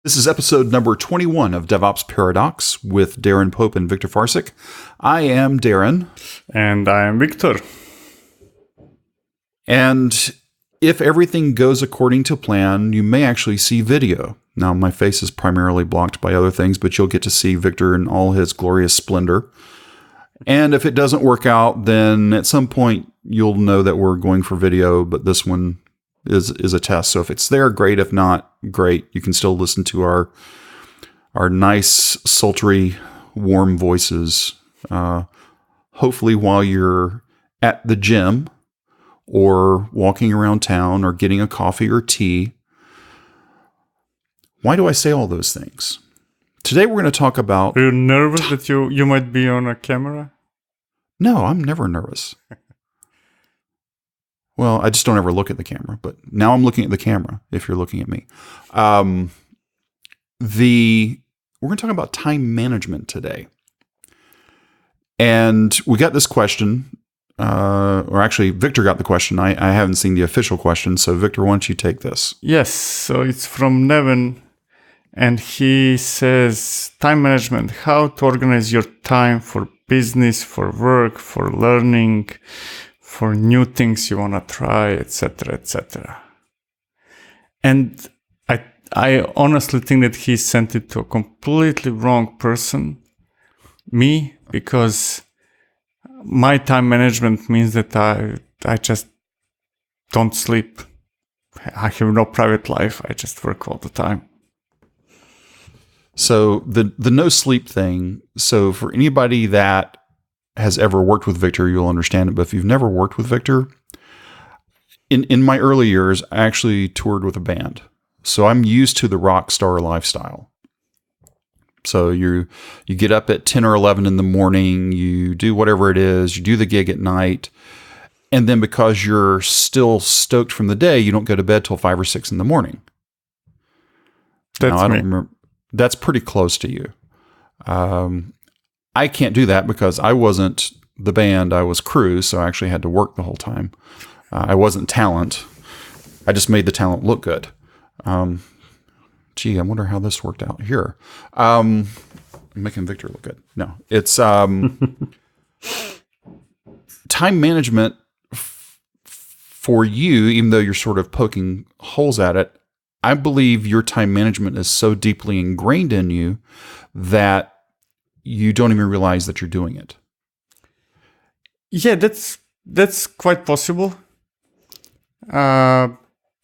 This is episode number 21 of DevOpsParadox with Darin Pope and Viktor Farcic. I am Darin. And I am Viktor. And if everything goes according to plan, you may actually see video. Now, my face is primarily blocked by other things, but you'll get to see Viktor in all his glorious splendor. And if it doesn't work out, then at some point you'll know that we're going for video, but this one is a test. So if it's there, great. If not, great. You can still listen to our nice, sultry, warm voices, hopefully while you're at the gym or walking around town or getting a coffee or tea. Why do I say all those things? Today we're going to talk about... Are you nervous that you might be on a camera? No, I'm never nervous. Well, I just don't ever look at the camera, but now I'm looking at the camera if you're looking at me. We're going to talk about time management today. And we got this question, or actually Viktor got the question. I haven't seen the official question. So Viktor, why don't you take this? Yes, so it's from Neven. And he says, time management, how to organize your time for business, for work, for learning, for new things you want to try, etc., etc. And I honestly think that he sent it to a completely wrong person, me, because my time management means that I just don't sleep. I have no private life. I just work all the time. So the no sleep thing, so for anybody that has ever worked with Viktor, you'll understand it. But if you've never worked with Viktor, in my early years, I actually toured with a band. So I'm used to the rock star lifestyle. So you get up at 10 or 11 in the morning, you do whatever it is, you do the gig at night. And then because you're still stoked from the day, you don't go to bed till 5 or 6 in the morning. That's now, I don't me. remember. That's pretty close to you. I can't do that because I wasn't the band, I was crew, so I actually had to work the whole time. I wasn't talent. I just made the talent look good. Gee, I wonder how this worked out here. I'm making Viktor look good. No, it's time management for you, even though you're sort of poking holes at it. I believe your time management is so deeply ingrained in you that you don't even realize that you're doing it. Yeah, that's quite possible.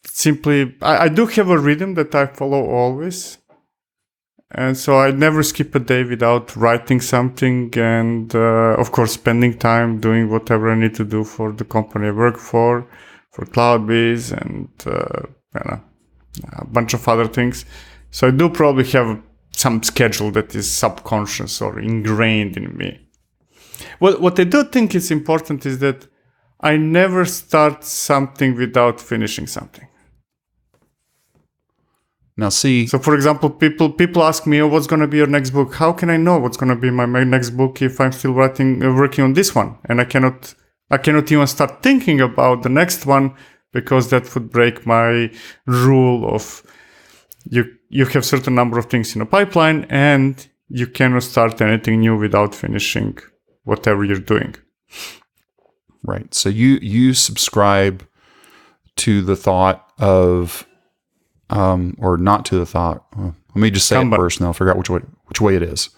Simply, I do have a rhythm that I follow always. And so I never skip a day without writing something and, of course, spending time doing whatever I need to do for the company I work for CloudBees and, a bunch of other things. So I do probably have some schedule that is subconscious or ingrained in me. What I do think is important is that I never start something without finishing something. Now, see. So, for example, people ask me, "Oh, what's going to be your next book?" How can I know what's going to be my next book if I'm still working on this one, and I cannot even start thinking about the next one because that would break my rule of you have certain number of things in a pipeline and you cannot start anything new without finishing whatever you're doing. Right. So you subscribe to the thought of, or not to the thought. Let me just say Kanban. It first, and I'll figure out which way it is.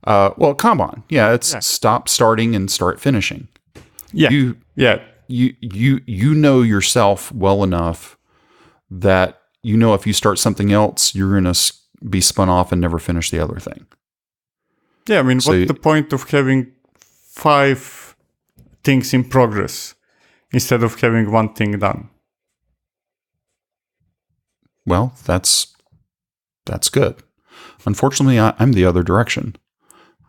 Kanban. Yeah, it's stop starting and start finishing. Yeah. You know yourself well enough that you know if you start something else, you're going to be spun off and never finish the other thing. Yeah, I mean, what's the point of having 5 things in progress instead of having one thing done? Well, that's good. Unfortunately, I'm the other direction.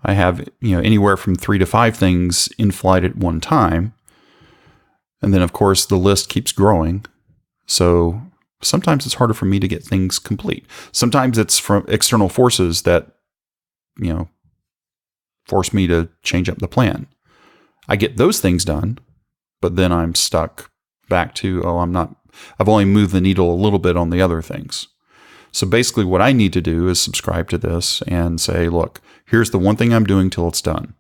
I have anywhere from 3 to 5 things in flight at one time. And then, of course, the list keeps growing. So sometimes it's harder for me to get things complete. Sometimes it's from external forces that, force me to change up the plan. I get those things done, but then I'm stuck back to, I've only moved the needle a little bit on the other things. So basically what I need to do is subscribe to this and say, look, here's the one thing I'm doing till it's done.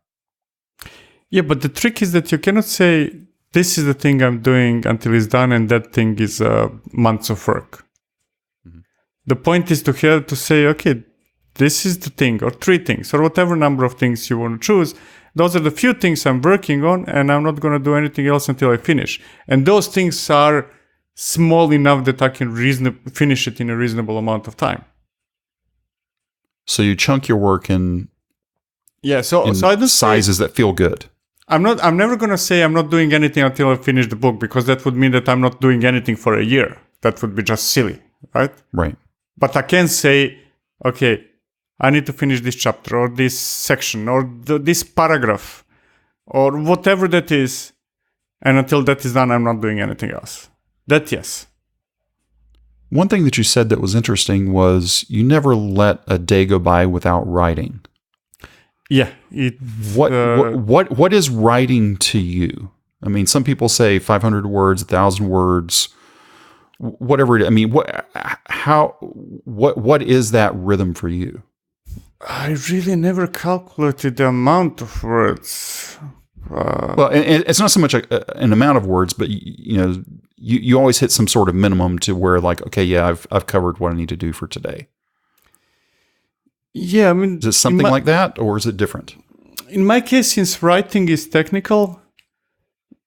Yeah, but the trick is that you cannot say, this is the thing I'm doing until it's done, and that thing is months of work. Mm-hmm. The point is to say, okay, this is the thing, or 3 things, or whatever number of things you want to choose. Those are the few things I'm working on, and I'm not going to do anything else until I finish. And those things are small enough that I can finish it in a reasonable amount of time. So you chunk your work in so I don't sizes that feel good. I'm never going to say I'm not doing anything until I finish the book, because that would mean that I'm not doing anything for a year. That would be just silly, right? Right. But I can say, okay, I need to finish this chapter or this section or this paragraph or whatever that is. And until that is done, I'm not doing anything else. That, yes. One thing that you said that was interesting was you never let a day go by without writing. Yeah. What is writing to you? I mean, some people say 500 words, 1,000 words, whatever. I mean, what is that rhythm for you? I really never calculated the amount of words. Well, it's not so much an amount of words, but you always hit some sort of minimum to where, like, okay, yeah, I've covered what I need to do for today. Yeah, I mean, is it something like that, or is it different? In my case, since writing is technical,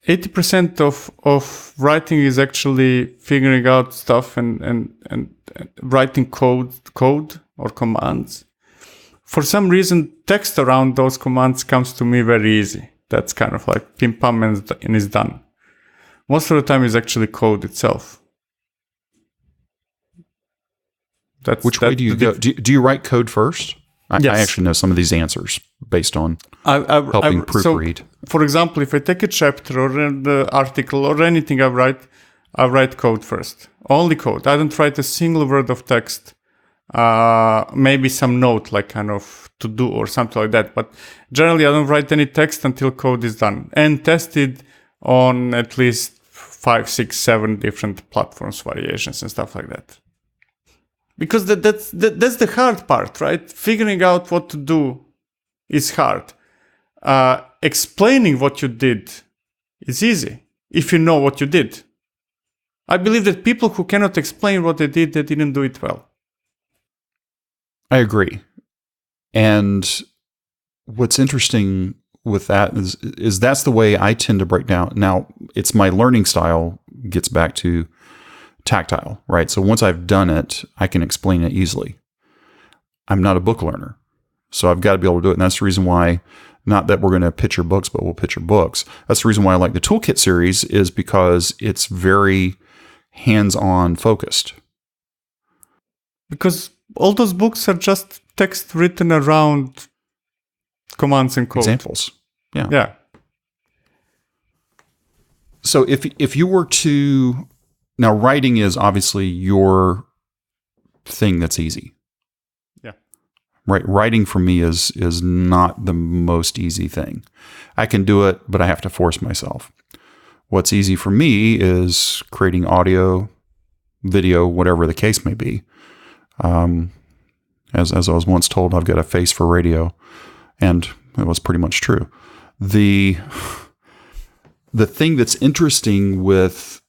80% of writing is actually figuring out stuff and writing code or commands. For some reason, text around those commands comes to me very easy. That's kind of like pim pam and is done. Most of the time is actually code itself. Which way do you go? Do you write code first? Yes. I actually know some of these answers based on helping proofread. So, for example, if I take a chapter or an article or anything I write code first. Only code. I don't write a single word of text. Maybe some note, like kind of to do or something like that. But generally, I don't write any text until code is done and tested on at least 5, 6, 7 different platforms, variations, and stuff like that. Because that's the hard part, right? Figuring out what to do is hard. Explaining what you did is easy if you know what you did. I believe that people who cannot explain what they didn't do it well. I agree. And what's interesting with that is that's the way I tend to break down. Now, it's my learning style gets back to tactile, right? So once I've done it, I can explain it easily. I'm not a book learner, so I've got to be able to do it. And that's the reason why, not that we're going to pitch your books, but we'll pitch your books. That's the reason why I like the Toolkit series, is because it's very hands-on focused. Because all those books are just text written around commands and code. Examples. Yeah. Yeah. So if you were to, now writing is obviously your thing that's easy. Yeah. Right. Writing for me is not the most easy thing. I can do it, but I have to force myself. What's easy for me is creating audio, video, whatever the case may be. As I was once told, I've got a face for radio, and it was pretty much true. The thing that's interesting with,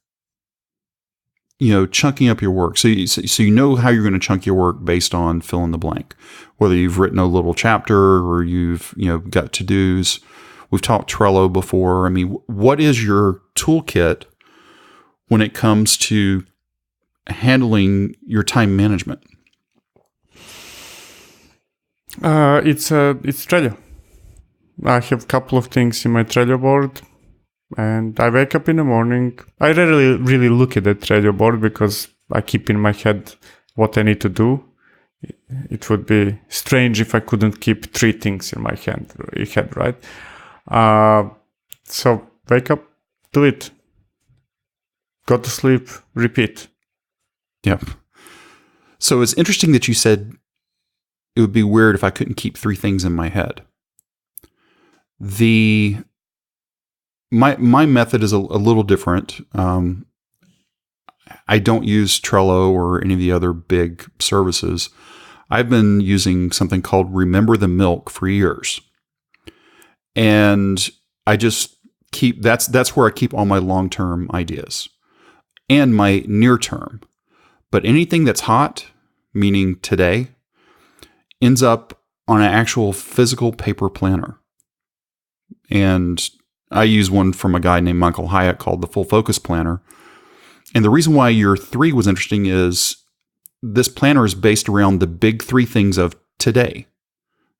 chunking up your work. So you know how you're going to chunk your work based on fill in the blank, whether you've written a little chapter or you've, got to-dos. We've talked Trello before. I mean, what is your toolkit when it comes to handling your time management? It's Trello. I have a couple of things in my Trello board, and I wake up in the morning. I rarely really look at the Trello board because I keep in my head what I need to do. It would be strange if I couldn't keep 3 things in my head, right? So wake up, do it. Go to sleep, repeat. Yep. So it's interesting that you said it would be weird if I couldn't keep 3 things in my head. My method is a little different. I don't use Trello or any of the other big services. I've been using something called Remember the Milk for years. And I just keep, that's where I keep all my long-term ideas and my near-term. But anything that's hot, meaning today, ends up on an actual physical paper planner. And I use one from a guy named Michael Hyatt called the Full Focus Planner. And the reason why year 3 was interesting is this planner is based around the big 3 things of today,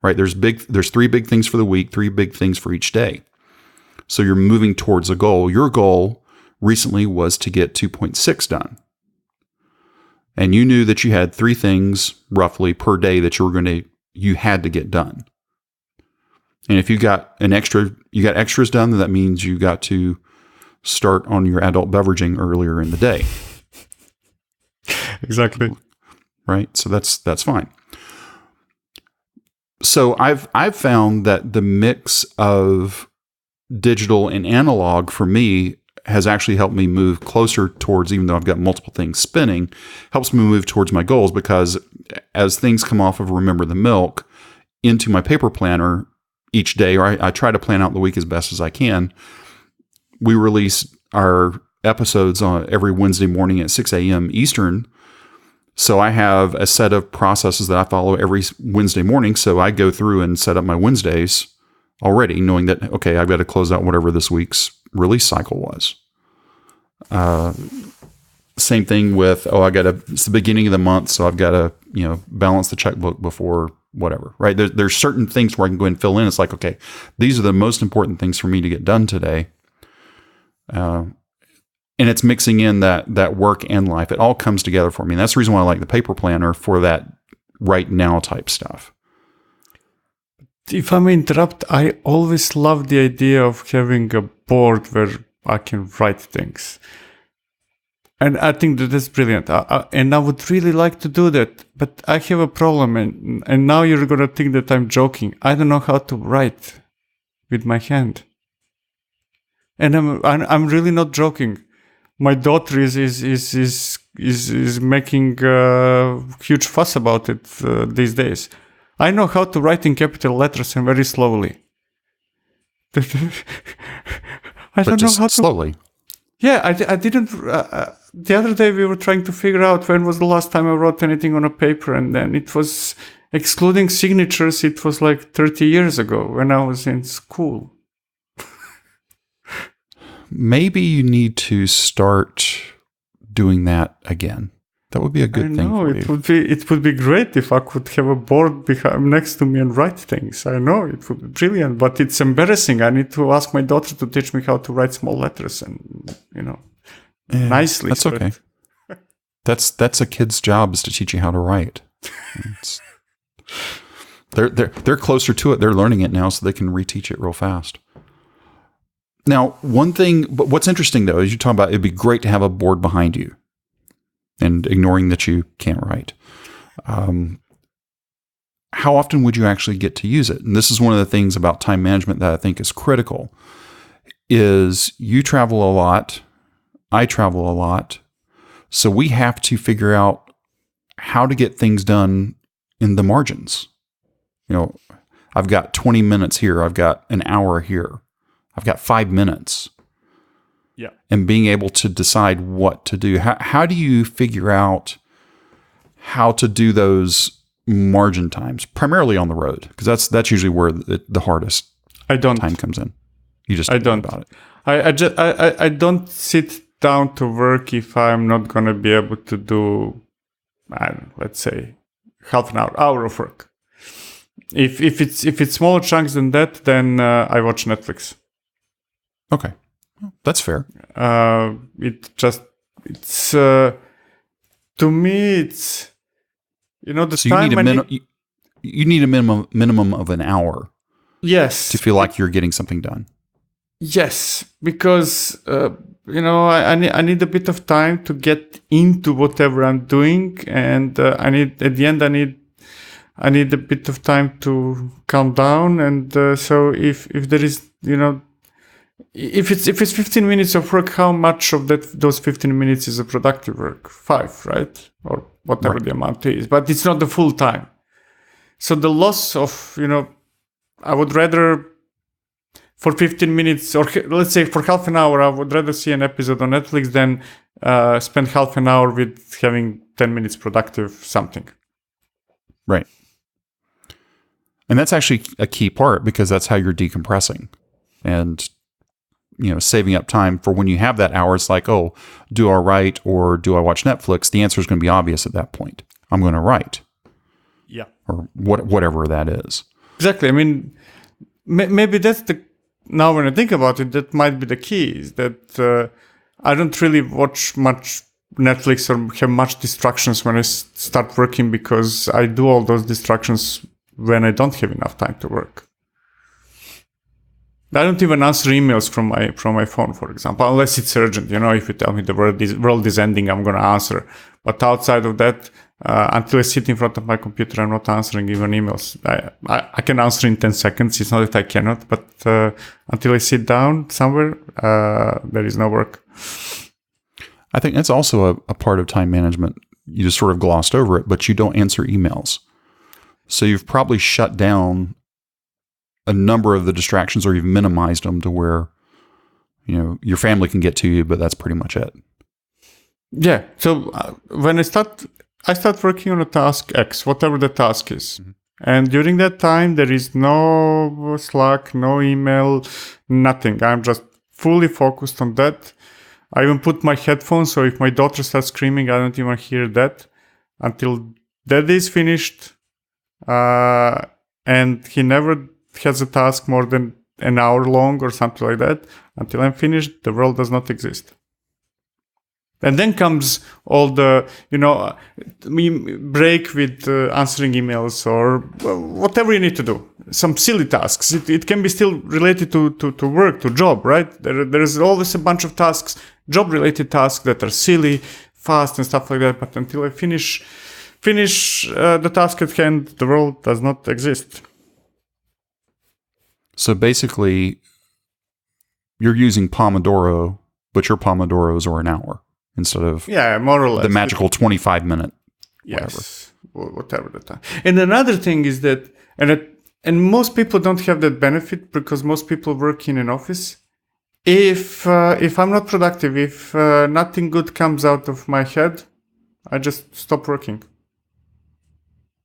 right? There's 3 big things for the week, 3 big things for each day. So you're moving towards a goal. Your goal recently was to get 2.6 done. And you knew that you had 3 things roughly per day that you had to get done. And if you got extras done, that means you got to start on your adult beveraging earlier in the day. Exactly. Right? So that's fine. So I've found that the mix of digital and analog for me has actually helped me move closer towards, even though I've got multiple things spinning, helps me move towards my goals, because as things come off of Remember the Milk into my paper planner each day, or I try to plan out the week as best as I can. We release our episodes on every Wednesday morning at 6 a.m. Eastern. So I have a set of processes that I follow every Wednesday morning. So I go through and set up my Wednesdays already, knowing that, okay, I've got to close out whatever this week's release cycle was. Same thing with, it's the beginning of the month, so I've got to, balance the checkbook before whatever, right? There's certain things where I can go and fill in. It's like, okay, these are the most important things for me to get done today. And it's mixing in that work and life. It all comes together for me. And that's the reason why I like the paper planner for that right now type stuff. If I may interrupt, I always love the idea of having a board where I can write things. And I think that's brilliant. And I would really like to do that. But I have a problem. And now you're going to think that I'm joking. I don't know how to write with my hand. And I'm really not joking. My daughter is making a huge fuss about it these days. I know how to write in capital letters and very slowly. I don't know how to slowly. Yeah, I didn't. The other day we were trying to figure out when was the last time I wrote anything on a paper, and then it was, excluding signatures, it was like 30 years ago when I was in school. Maybe you need to start doing that again. That would be a good thing for you. It would be great if I could have a board next to me and write things. I know it would be brilliant, but it's embarrassing. I need to ask my daughter to teach me how to write small letters and, nicely. That's okay. That's a kid's job, is to teach you how to write. They're closer to it. They're learning it now, so they can reteach it real fast. Now, one thing, but what's interesting though, is you talk about it'd be great to have a board behind you, and ignoring that you can't write. How often would you actually get to use it? And this is one of the things about time management that I think is critical, is you travel a lot, I travel a lot, so we have to figure out how to get things done in the margins. I've got 20 minutes here, I've got an hour here, I've got 5 minutes. Yeah. And being able to decide what to do. How do you figure out how to do those margin times, primarily on the road? Because that's usually where the hardest time comes in. You just don't about it. I don't sit down to work if I'm not going to be able to do, let's say, half an hour of work. If it's smaller chunks than that, then I watch Netflix. Okay. That's fair. It's to me, it's, the so time you need a minimum of an hour. Yes. To feel like you're getting something done. Yes, because I need a bit of time to get into whatever I'm doing, and I need a bit of time to calm down, and so if there is if it's 15 minutes of work, how much of those 15 minutes is a productive work? 5, right? Or whatever the amount is. But it's not the full time. So the loss of, I would rather for 15 minutes, or let's say for half an hour, I would rather see an episode on Netflix than spend half an hour with having 10 minutes productive something. Right. And that's actually a key part, because that's how you're decompressing and, saving up time for when you have that hour. It's like, oh, do I write or do I watch Netflix? The answer is going to be obvious at that point. I'm going to write. Yeah. Or whatever that is. Exactly. I mean, maybe that's now when I think about it, that might be the key, is that I don't really watch much Netflix or have much distractions when I start working, because I do all those distractions when I don't have enough time to work. I don't even answer emails from my phone, for example, unless it's urgent. If you tell me the world is ending, I'm going to answer. But outside of that, until I sit in front of my computer, I'm not answering even emails. I can answer in 10 seconds. It's not that I cannot, but until I sit down somewhere, there is no work. I think that's also a part of time management. You just sort of glossed over it, but you don't answer emails. So you've probably shut down a number of the distractions, or you've minimized them to where, your family can get to you, but that's pretty much it. Yeah. So when I start working on a task X, whatever the task is. Mm-hmm. And during that time, there is no Slack, no email, nothing. I'm just fully focused on that. I even put my headphones, so if my daughter starts screaming, I don't even hear that until that is finished. And he never has a task more than an hour long or something like that. Until I'm finished, the world does not exist. And then comes all the, break with answering emails or whatever you need to do. Some silly tasks. It can be still related to work, to job, right? There is always a bunch of tasks, job-related tasks that are silly, fast and stuff like that. But until I finish the task at hand, the world does not exist. So basically, you're using Pomodoro, but your Pomodoros are an hour instead of more or less the magical 25-minute. Yes, whatever the time. And another thing is that, and most people don't have that benefit, because most people work in an office. If I'm not productive, if nothing good comes out of my head, I just stop working.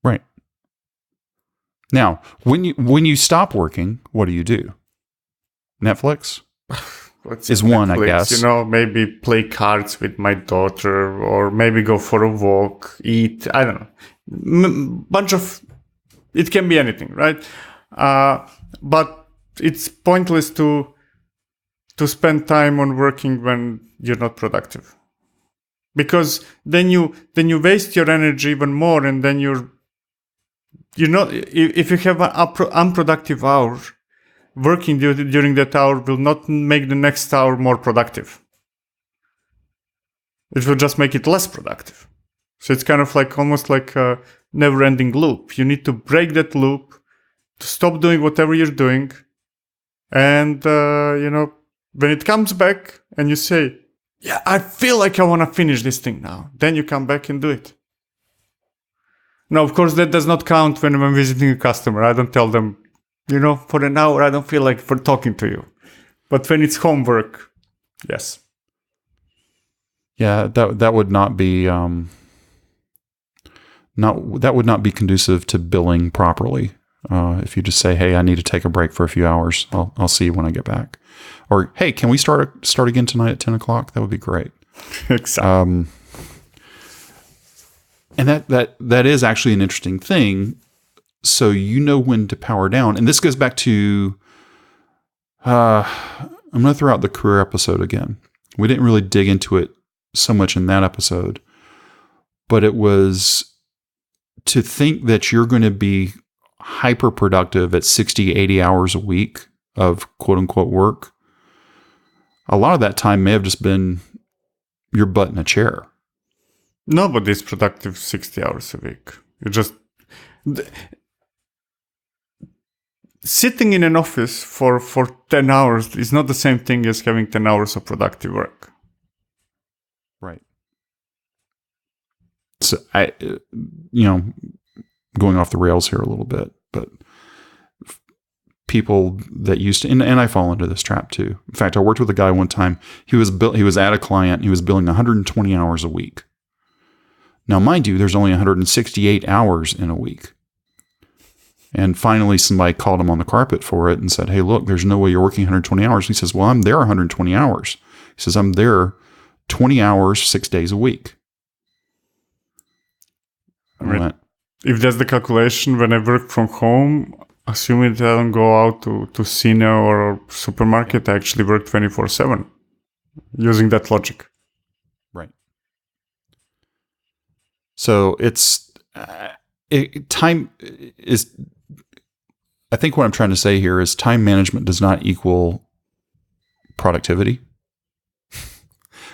Right. Now, when you stop working, what do? Netflix is one, I guess. Maybe play cards with my daughter, or maybe go for a walk, eat. I don't know. It can be anything, right? But it's pointless to spend time on working when you're not productive, because then you waste your energy even more, and then if you have an unproductive hour, working during that hour will not make the next hour more productive. It will just make it less productive. So it's kind of almost like a never-ending loop. You need to break that loop, to stop doing whatever you're doing. And, when it comes back and you say, yeah, I feel like I want to finish this thing now, then you come back and do it. Now, of course, that does not count when I'm visiting a customer. I don't tell them, for an hour, I don't feel like for talking to you. But when it's homework, yes. Yeah, that would not be that would not be conducive to billing properly. If you just say, "Hey, I need to take a break for a few hours. I'll see you when I get back," or "Hey, can we start again tonight at 10 o'clock?" That would be great. Exactly. And that is actually an interesting thing. So when to power down. And this goes back to, I'm going to throw out the career episode again. We didn't really dig into it so much in that episode, but it was to think that you're going to be hyper productive at 60, 80 hours a week of quote unquote work. A lot of that time may have just been your butt in a chair. Nobody's productive 60 hours a week. sitting in an office for 10 hours is not the same thing as having 10 hours of productive work. Right. So going off the rails here a little bit, but people that used to, and I fall into this trap too. In fact, I worked with a guy one time. He was at a client. He was billing 120 hours a week. Now, mind you, there's only 168 hours in a week. And finally, somebody called him on the carpet for it and said, "Hey, look, there's no way you're working 120 hours." He says, "Well, I'm there 120 hours." He says, "I'm there 20 hours, 6 days a week." If that's the calculation, when I work from home, assuming that I don't go out to Cine or supermarket, I actually work 24/7 using that logic. Right. So time is, I think what I'm trying to say here is time management does not equal productivity.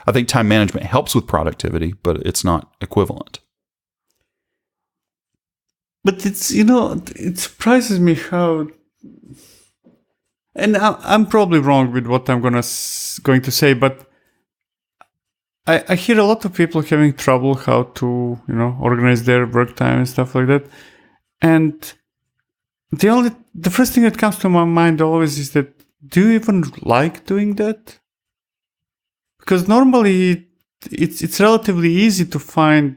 I think time management helps with productivity, but it's not equivalent. But it's, it surprises me how, and I'm probably wrong with what I'm going to say, but I hear a lot of people having trouble how to, organize their work time and stuff like that. And the first thing that comes to my mind always is that, do you even like doing that? Because normally it's relatively easy to find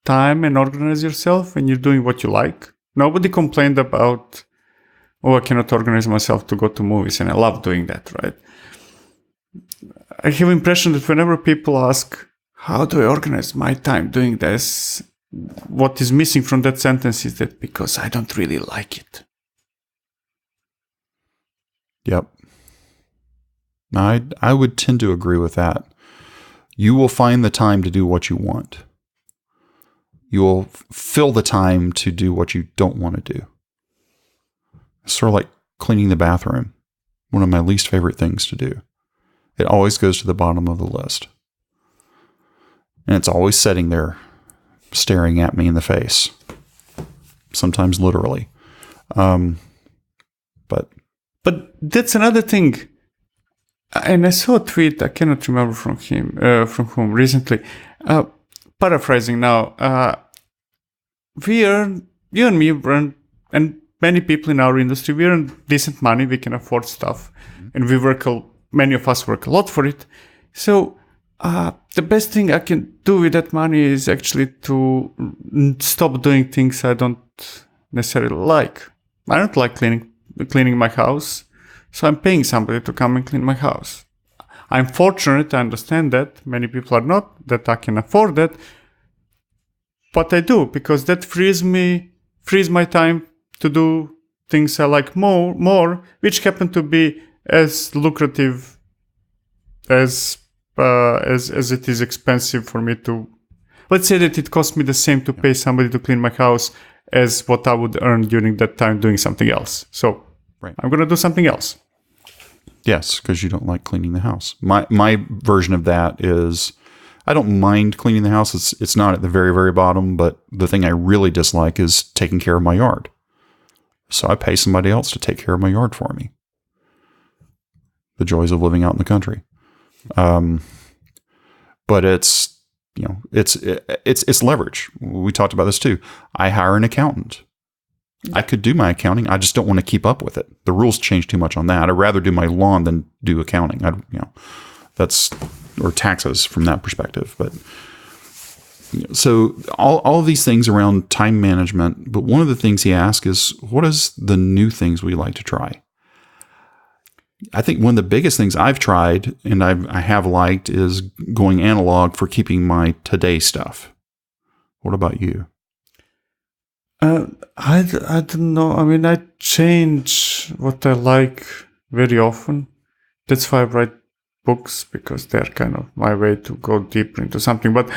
time and organize yourself when you're doing what you like. Nobody complained about, I cannot organize myself to go to movies, and I love doing that, right? I have the impression that whenever people ask, how do I organize my time doing this? What is missing from that sentence is that because I don't really like it. Yep. I would tend to agree with that. You will find the time to do what you want. You will fill the time to do what you don't want to do. It's sort of like cleaning the bathroom. One of my least favorite things to do. It always goes to the bottom of the list. And it's always sitting there staring at me in the face. Sometimes literally. But that's another thing. And I saw a tweet, I cannot remember from whom recently. Paraphrasing now. You and me earn, and many people in our industry, we earn decent money, we can afford stuff. Mm-hmm. And many of us work a lot for it. So the best thing I can do with that money is actually to stop doing things I don't necessarily like. I don't like cleaning my house, so I'm paying somebody to come and clean my house. I'm fortunate, I understand that. Many people are not, that I can afford that. But I do, because that frees my time to do things I like more, which happen to be as lucrative as it is expensive for me to. Let's say that it costs me the same to pay somebody to clean my house as what I would earn during that time doing something else. So right. I'm going to do something else. Yes, because you don't like cleaning the house. My version of that is, I don't mind cleaning the house. It's not at the very, very bottom, but the thing I really dislike is taking care of my yard. So I pay somebody else to take care of my yard for me. The joys of living out in the country. But it's leverage. We talked about this too. I hire an accountant. I could do my accounting. I just don't want to keep up with it. The rules change too much on that. I'd rather do my lawn than do accounting. Or taxes from that perspective. But so all of these things around time management. But one of the things he asked is, what is the new things we like to try? I think one of the biggest things I've tried and I have liked is going analog for keeping my today stuff. What about you? I don't know. I mean, I change what I like very often. That's why I write books, because they're kind of my way to go deeper into something. But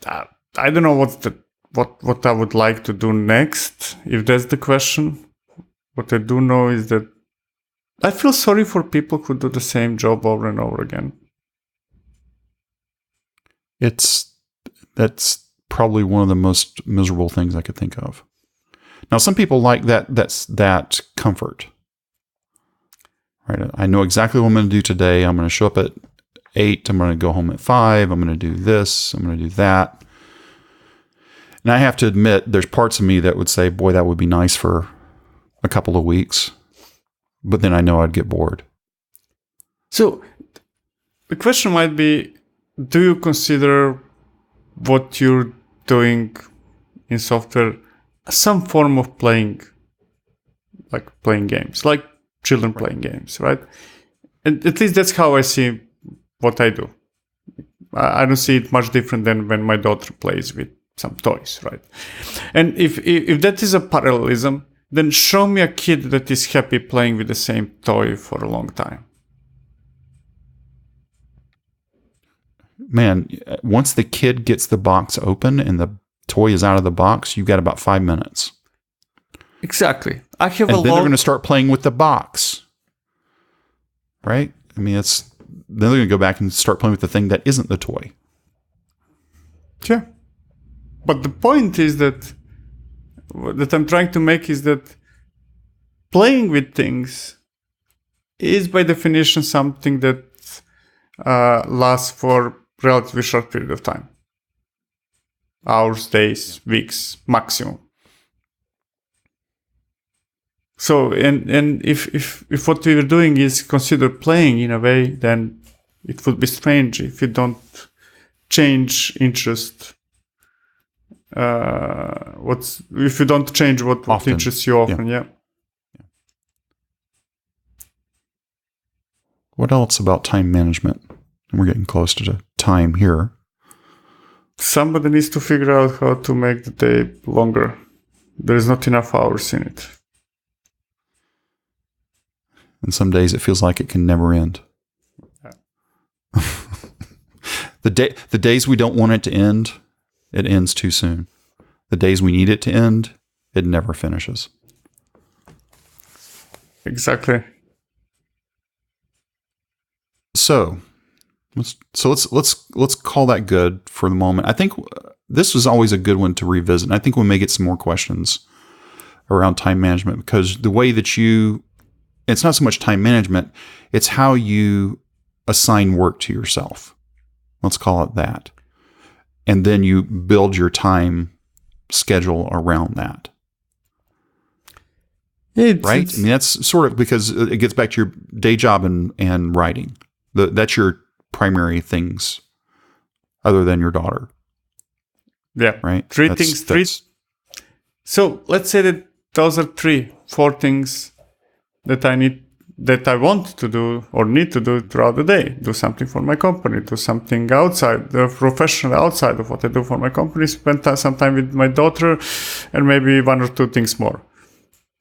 I don't know what I would like to do next, if that's the question. What I do know is that I feel sorry for people who do the same job over and over again. That's probably one of the most miserable things I could think of. Now, some people like that comfort. Right? I know exactly what I'm going to do today. I'm going to show up at 8. I'm going to go home at 5. I'm going to do this. I'm going to do that. And I have to admit, there's parts of me that would say, boy, that would be nice for a couple of weeks. But then I know I'd get bored. So the question might be, do you consider what you're doing in software some form of playing, like playing games, like children playing games, right? And at least that's how I see what I do. I don't see it much different than when my daughter plays with some toys, right? And if that is a parallelism, then show me a kid that is happy playing with the same toy for a long time. Man, once the kid gets the box open and the toy is out of the box, you've got about 5 minutes. Exactly. And then they're going to start playing with the box. Right? I mean, then they're going to go back and start playing with the thing that isn't the toy. Yeah. But the point is that I'm trying to make is that playing with things is by definition something that lasts for relatively short period of time. Hours, days, weeks, maximum. So, and if what we were doing is consider playing in a way, then it would be strange if you don't change interest. If you don't change what interests you often, yeah. What else about time management? We're getting close to the time here. Somebody needs to figure out how to make the day longer. There is not enough hours in it. And some days it feels like it can never end. Yeah. The days we don't want it to end, it ends too soon. The days we need it to end, it never finishes. Exactly. So let's call that good for the moment. I think this was always a good one to revisit. And I think we may get some more questions around time management, because the way that it's not so much time management, it's how you assign work to yourself. Let's call it that. And then you build your time schedule around that. Right? I mean, that's sort of, because it gets back to your day job and writing. That's your primary things other than your daughter. Yeah. Right? Three things. So let's say that those are 4 things that I want to do or need to do throughout the day. Do something for my company, do something outside, professional outside of what I do for my company, spend some time with my daughter, and maybe 1 or 2 things more.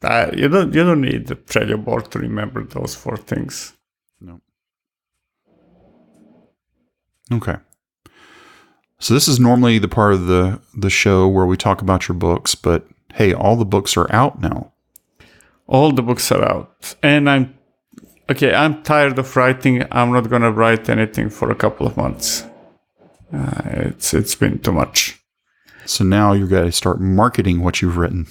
You don't need the Trello board to remember those 4 things. No. Okay. So this is normally the part of the show where we talk about your books, but hey, all the books are out now. All the books are out. And I'm tired of writing. I'm not going to write anything for a couple of months. It's been too much. So now you've got to start marketing what you've written.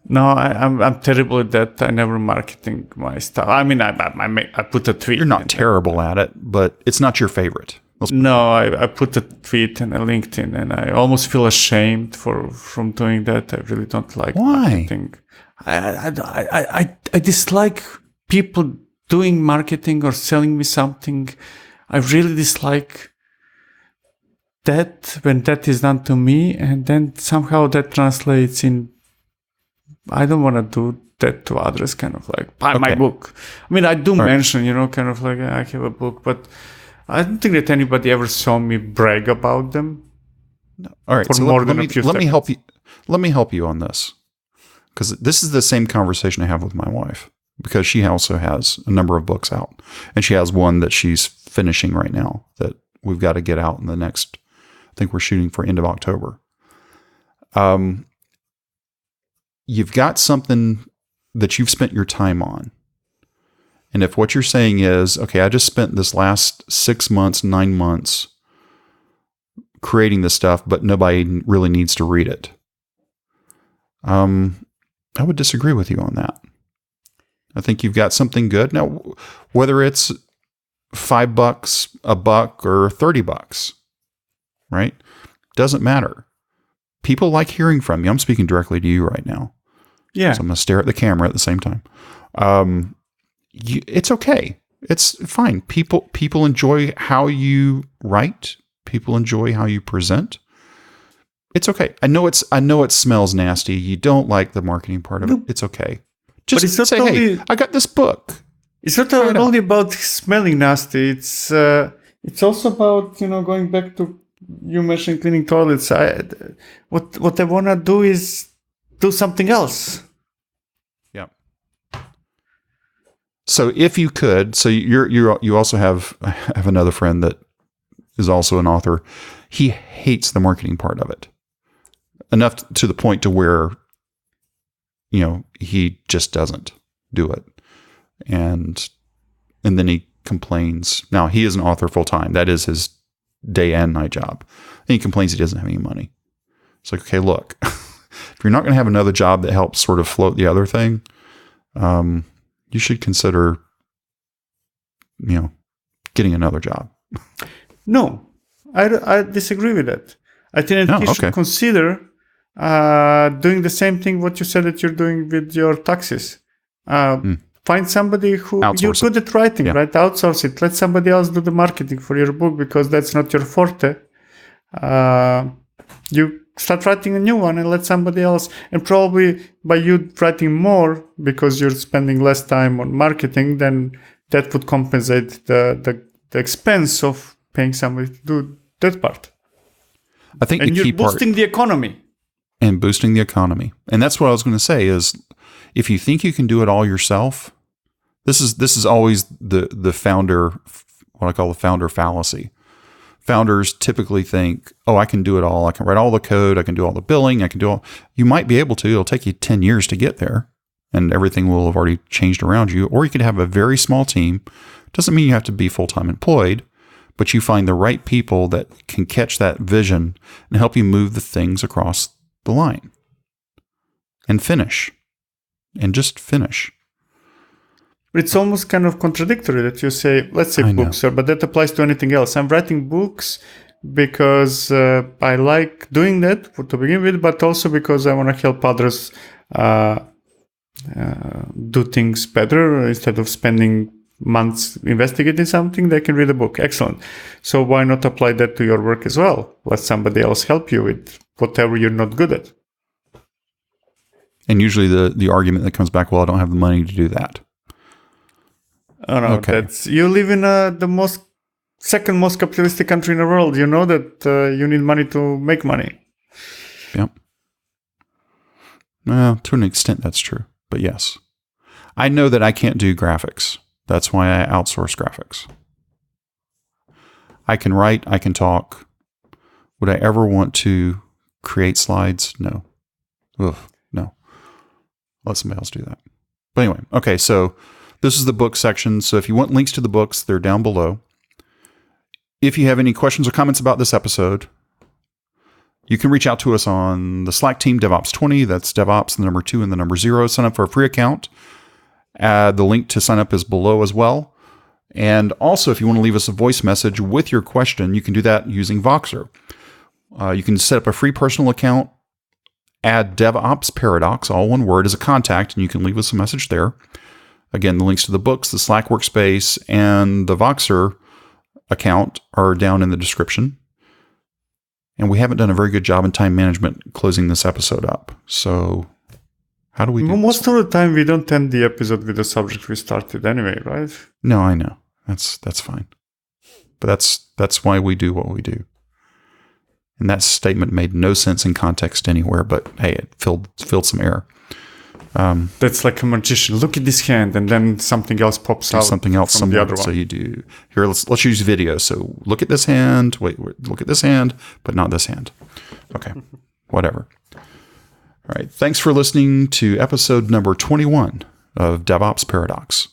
No, I'm terrible at that. I never marketing my stuff. I mean, I put a tweet. You're not terrible at it, but it's not your favorite. No, I put a tweet and a LinkedIn, and I almost feel ashamed from doing that. I really don't like marketing. I dislike people doing marketing or selling me something. I really dislike that when that is done to me, and then somehow that translates in, I don't want to do that to others, kind of like, buy my book. I mean, I do mention, kind of like, I have a book, but I don't think that anybody ever saw me brag about them. No. All right, so let me help you. Let me help you on this, because this is the same conversation I have with my wife, because she also has a number of books out, and she has one that she's finishing right now that we've got to get out in the next, I think we're shooting for end of October. You've got something that you've spent your time on. And if what you're saying is, okay, I just spent this last 6 months, 9 months creating this stuff, but nobody really needs to read it. I would disagree with you on that. I think you've got something good. Now, whether it's $5, $1, or $30, right? Doesn't matter. People like hearing from you. I'm speaking directly to you right now. Yeah. So I'm going to stare at the camera at the same time. It's okay. It's fine. People enjoy how you write. People enjoy how you present. It's okay. I know it smells nasty. You don't like the marketing part of it. It's okay. Just say, hey, I got this book. It's not only about smelling nasty. It's also about, going back to you mentioned cleaning toilets. What I want to do is do something else. Yeah. So if you could, so you also have another friend that is also an author. He hates the marketing part of it, enough to the point to where, he just doesn't do it, and then he complains. Now he is an author full time. That is his day and night job. And he complains he doesn't have any money. It's like, okay, look, if you're not going to have another job that helps sort of float the other thing, you should consider, getting another job. No, I disagree with that. I think that you should consider doing the same thing what you said that you're doing with your taxes. Find somebody who you're good at writing, right? Outsource it. Let somebody else do the marketing for your book because that's not your forte. You start writing a new one and let somebody else. And probably by you writing more because you're spending less time on marketing, then that would compensate the expense of paying somebody to do that part. I think and you're boosting the economy. And boosting the economy. And that's what I was going to say is, if you think you can do it all yourself, this is always the founder, what I call the founder fallacy. Founders typically think, I can do it all. I can write all the code. I can do all the billing. I can do all. You might be able to. It'll take you 10 years to get there, and everything will have already changed around you. Or you could have a very small team. Doesn't mean you have to be full-time employed, but you find the right people that can catch that vision and help you move the things across the line and finish. And just finish. But it's almost kind of contradictory that you say, let's say Voxer, but that applies to anything else. I'm writing books because I like doing that to begin with, but also because I want to help others do things better. Instead of spending months investigating something, they can read a book. Excellent. So why not apply that to your work as well? Let somebody else help you with whatever you're not good at. And usually the argument that comes back, I don't have the money to do that. Oh, no, okay. You live in the second most capitalistic country in the world. You know that you need money to make money. Yep. Well, to an extent, that's true. But yes. I know that I can't do graphics. That's why I outsource graphics. I can write. I can talk. Would I ever want to create slides? No. Ugh, no. Let somebody else do that. But anyway, okay, so this is the book section. So if you want links to the books, they're down below. If you have any questions or comments about this episode, you can reach out to us on the Slack team, DevOps20. That's DevOps, the number 2 and the number 0. Sign up for a free account. The link to sign up is below as well. And also, if you want to leave us a voice message with your question, you can do that using Voxer. You can set up a free personal account, add DevOpsParadox, all one word, as a contact, and you can leave us a message there. Again, the links to the books, the Slack workspace, and the Voxer account are down in the description. And we haven't done a very good job in time management closing this episode up. So how do we do most of the time, we don't end the episode with the subject we started anyway, right? No, I know. That's fine. But that's why we do what we do. And that statement made no sense in context anywhere, but hey, it filled some air. That's like a magician. Look at this hand, and then something else pops out. Something else from the other one. So you do here. Let's use video. So look at this hand. Wait, look at this hand, but not this hand. Okay, whatever. All right. Thanks for listening to episode number 21 of DevOps Paradox.